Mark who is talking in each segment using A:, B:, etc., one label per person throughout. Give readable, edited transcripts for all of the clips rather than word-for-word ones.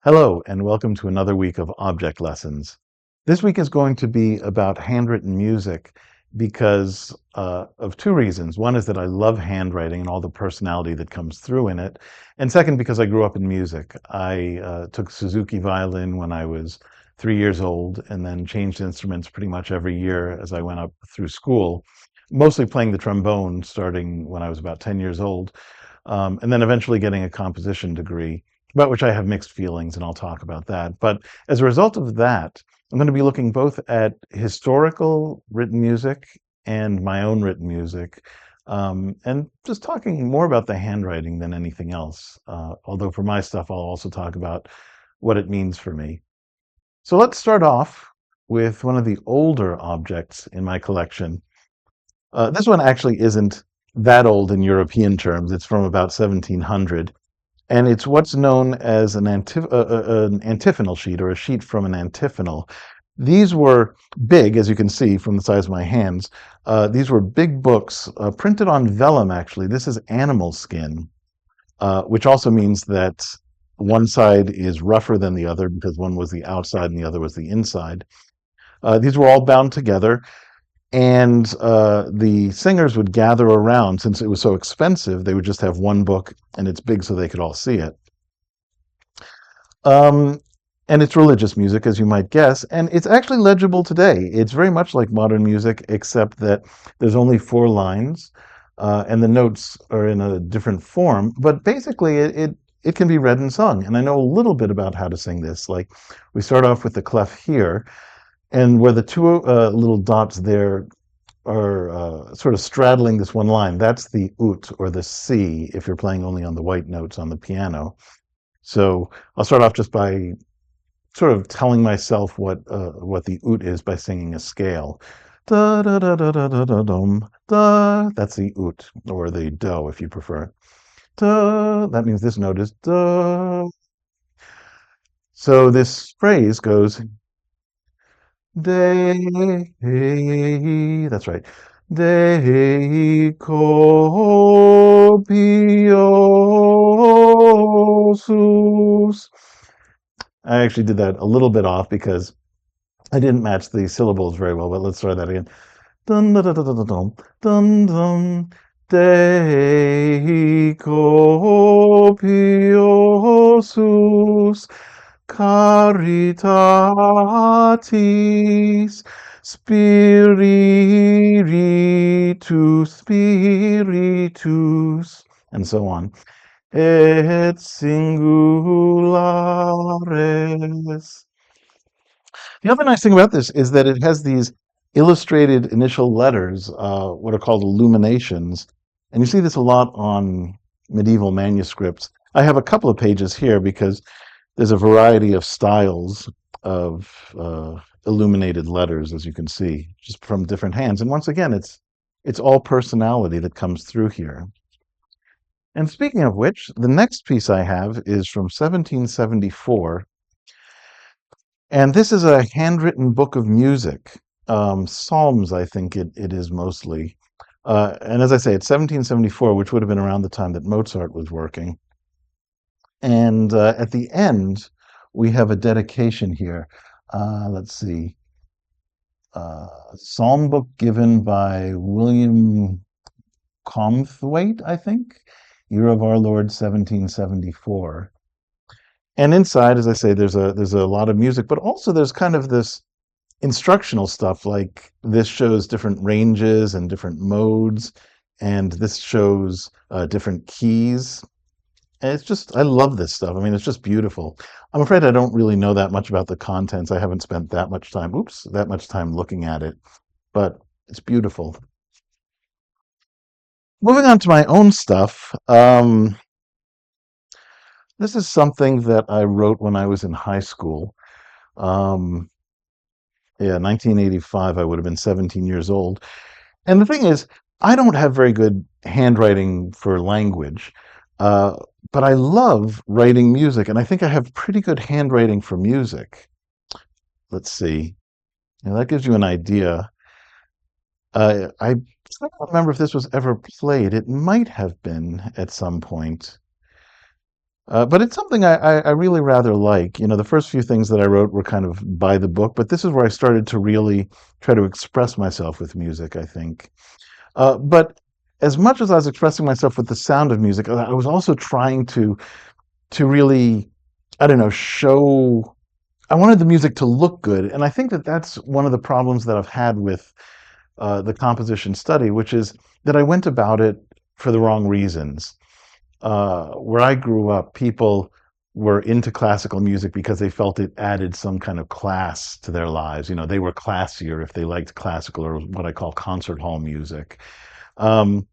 A: Hello, and welcome to another week of object lessons. This week is going to be about handwritten music because of two reasons. One is that I love handwriting and all the personality that comes through in it. And second, because I grew up in music. I took Suzuki violin when I was 3 years old and then changed instruments pretty much every year as I went up through school, mostly playing the trombone starting when I was about 10 years old, and then eventually getting a composition degree, about which I have mixed feelings, and I'll talk about that. But as a result of that, I'm going to be looking both at historical written music and my own written music, and just talking more about the handwriting than anything else. Although for my stuff, I'll also talk about what it means for me. So let's start off with one of the older objects in my collection. This one actually isn't that old in European terms. It's from about 1700, and it's what's known as an antiphonal sheet, or a sheet from an antiphonal. These were big, as you can see from the size of my hands. These were big books printed on vellum, actually. This is animal skin, which also means that one side is rougher than the other because one was the outside and the other was the inside. These were all bound together, and the singers would gather around. Since it was so expensive, they would just have one book, and it's big so they could all see it. Um, and it's religious music, as you might guess, and it's actually legible today. It's very much like modern music, except that there's only 4 lines, and the notes are in a different form. But basically, it can be read and sung. And I know a little bit about how to sing this. Like, we start off with the clef here, and where the two little dots there are sort of straddling this one line, that's the ut, or the C, if you're playing only on the white notes on the piano. So I'll start off just by sort of telling myself what the ut is by singing a scale. Da da da da da da da dum da. That's the ut, or the do if you prefer. Da. That means this note is da. So this phrase goes Dei. That's right. Dei copiosus. I actually did that a little bit off because I didn't match the syllables very well, but let's try that again. Dun dun dun dun dun dun dun dun. Dei copiosus caritatis spiritus, and so on. Et singulares. The other nice thing about this is that it has these illustrated initial letters, what are called illuminations. And you see this a lot on medieval manuscripts. I have a couple of pages here because there's a variety of styles of illuminated letters, as you can see, just from different hands. And once again, it's all personality that comes through here. And speaking of which, the next piece I have is from 1774, and this is a handwritten book of music. Psalms, I think it is mostly. And as I say, it's 1774, which would have been around the time that Mozart was working. And at the end, we have a dedication here. Let's see. Psalm book given by William Comthwaite, I think. Year of our Lord 1774. And inside, as I say, there's a lot of music, but also there's kind of this instructional stuff. Like, this shows different ranges and different modes, and this shows different keys. And it's just, I love this stuff. I mean, it's just beautiful. I'm afraid I don't really know that much about the contents. I haven't spent that much time, that much time looking at it, but it's beautiful. Moving on to my own stuff. This is something that I wrote when I was in high school. Um, yeah, 1985, I would have been 17 years old. And the thing is, I don't have very good handwriting for language, uh, but I love writing music, and I think I have pretty good handwriting for music. Let's see. Now, that gives you an idea. I don't remember if this was ever played. It might have been at some point. But it's something I really rather like. You know, the first few things that I wrote were kind of by the book, but this is where I started to really try to express myself with music, I think. But as much as I was expressing myself with the sound of music, I was also trying to really, I don't know, show. I wanted the music to look good, and I think that that's one of the problems that I've had with the composition study, which is that I went about it for the wrong reasons. Where I grew up, people were into classical music because they felt it added some kind of class to their lives. You know, they were classier if they liked classical or what I call concert hall music. Um,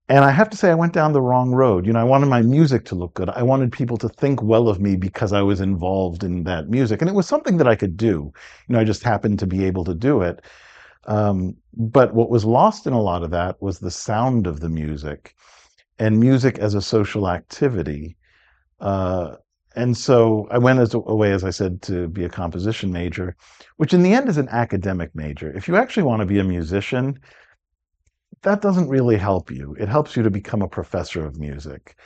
A: and I have to say, I went down the wrong road. You know, I wanted my music to look good. I wanted people to think well of me because I was involved in that music. And it was something that I could do. You know, I just happened to be able to do it. But what was lost in a lot of that was the sound of the music and music as a social activity. Uh, and so I went away, as I said, to be a composition major, which in the end is an academic major. If you actually want to be a musician, that doesn't really help you. It helps you to become a professor of music.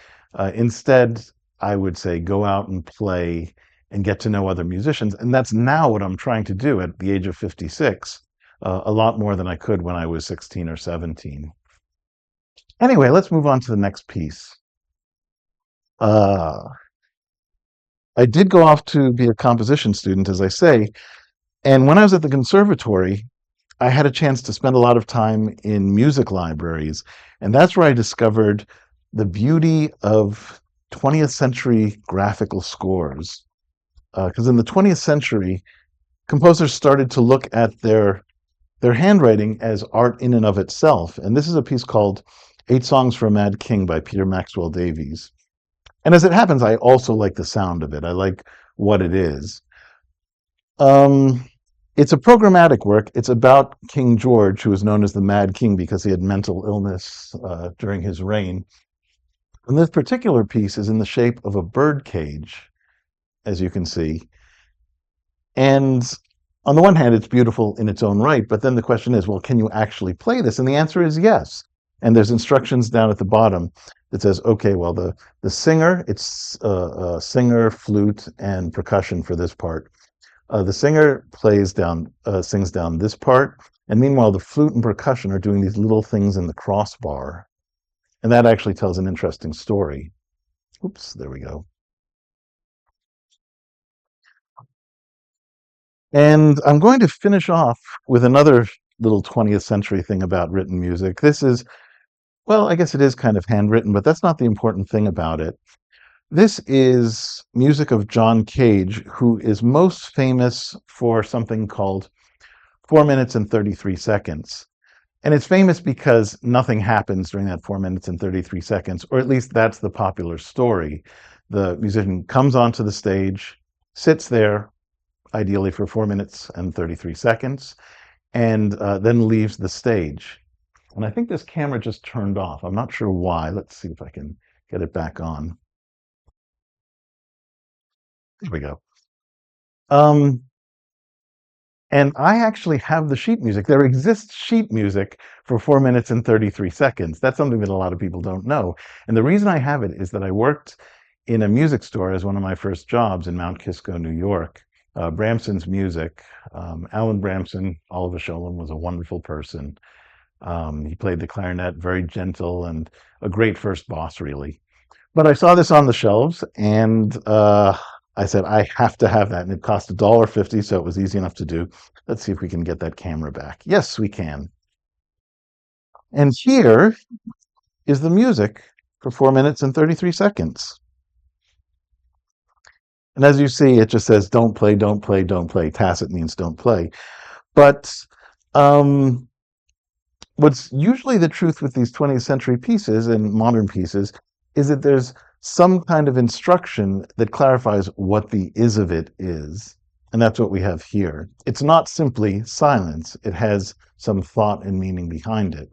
A: Instead, I would say go out and play and get to know other musicians. And that's now what I'm trying to do at the age of 56, a lot more than I could when I was 16 or 17. Anyway, let's move on to the next piece. Uh, I did go off to be a composition student, as I say. And when I was at the conservatory, I had a chance to spend a lot of time in music libraries. And that's where I discovered the beauty of 20th century graphical scores. Because in the 20th century, composers started to look at their handwriting as art in and of itself. And this is a piece called Eight Songs for a Mad King by Peter Maxwell Davies. And as it happens, I also like the sound of it. I like what it is. Um, it's a programmatic work. It's about King George, who was known as the Mad King because he had mental illness during his reign. And this particular piece is in the shape of a bird cage, as you can see. And on the one hand, it's beautiful in its own right, but then the question is, well, can you actually play this? And the answer is yes. And there's instructions down at the bottom that says, okay, well, the singer, it's singer, flute, and percussion for this part. The singer sings down this part, and meanwhile, the flute and percussion are doing these little things in the crossbar. And that actually tells an interesting story. Oops, there we go. And I'm going to finish off with another little 20th century thing about written music. This is, well, I guess it is kind of handwritten, but that's not the important thing about it. This is music of John Cage, who is most famous for something called 4 minutes and 33 seconds. And it's famous because nothing happens during that 4 minutes and 33 seconds, or at least that's the popular story. The musician comes onto the stage, sits there, ideally for 4 minutes and 33 seconds, and then leaves the stage. And I think this camera just turned off. I'm not sure why. Let's see if I can get it back on. There we go. Um, and I actually have the sheet music. There exists sheet music for 4 minutes and 33 seconds. That's something that a lot of people don't know. And the reason I have it is that I worked in a music store as one of my first jobs in Mount Kisco, New York. Bramson's Music. Alan Bramson, Oliver Sholem, was a wonderful person. He played the clarinet, very gentle and a great first boss, really. But I saw this on the shelves, and I said, I have to have that. And it cost $1.50, so it was easy enough to do. Let's see if we can get that camera back. Yes, we can. And here is the music for 4 minutes and 33 seconds. And as you see, it just says, don't play, don't play, don't play. Tacit means don't play. But um, what's usually the truth with these 20th century pieces and modern pieces is that there's some kind of instruction that clarifies what the is of it is. And that's what we have here. It's not simply silence. It has some thought and meaning behind it.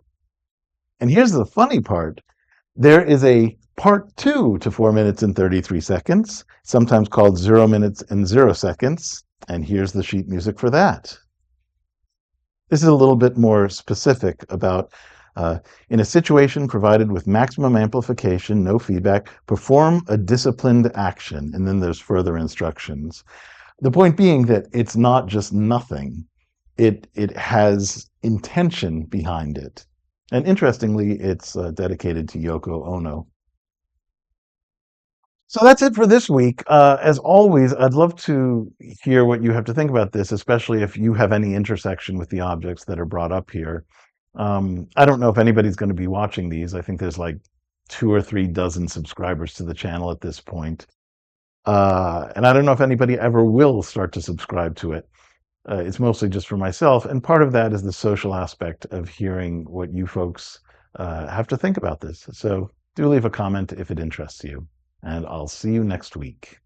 A: And here's the funny part. There is a part 2 to 4 minutes and 33 seconds, sometimes called 0 minutes and 0 seconds. And here's the sheet music for that. This is a little bit more specific about Uh, in a situation provided with maximum amplification, no feedback, perform a disciplined action. And then there's further instructions. The point being that it's not just nothing. It has intention behind it. And interestingly, it's dedicated to Yoko Ono. So that's it for this week. As always, I'd love to hear what you have to think about this, especially if you have any intersection with the objects that are brought up here. I don't know if anybody's going to be watching these. I think there's like 2 or 3 dozen subscribers to the channel at this point. And I don't know if anybody ever will start to subscribe to it. It's mostly just for myself. And part of that is the social aspect of hearing what you folks have to think about this. So do leave a comment if it interests you. And I'll see you next week.